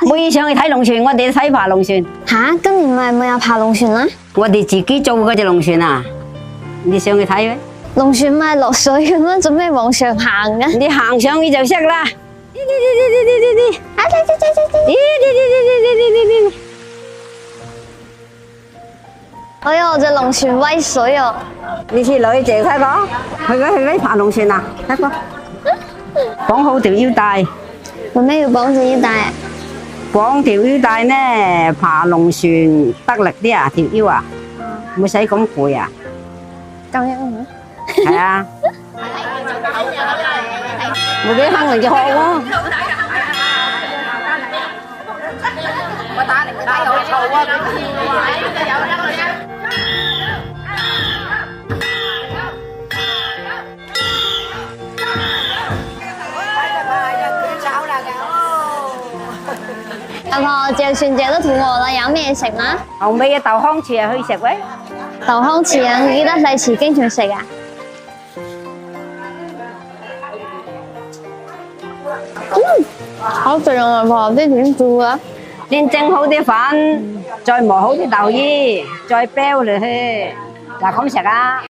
每上去睇龍船，我哋睇爬龍船。吓，今年咪冇有爬龍船啦？我哋自己做嗰隻龍船啊，你上去睇咩？龍船咪落水咁樣，做咩往上行嘅？你行上去就識啦。哎呀，隻龍船威水啊！你去女姐睇過？去嗰爬龍船啊？睇過？綁好條腰帶。做咩要綁住腰帶啊？綁條腰帶呢，爬龍船得力啲啊，條腰啊，唔使咁攰啊。咁樣啊？係啊。冇幾坑嚟就學喎。我打嚟打有嘈啊！阿婆，趙船姐都肚餓啦，有咩食嗎？後尾嘅豆糠翅啊，去食喂。豆糠翅啊，我記得細時經常食啊。好食啊，阿婆，啲點做啊？先蒸好啲粉，再磨好啲豆衣，再飆落去，就咁食啊！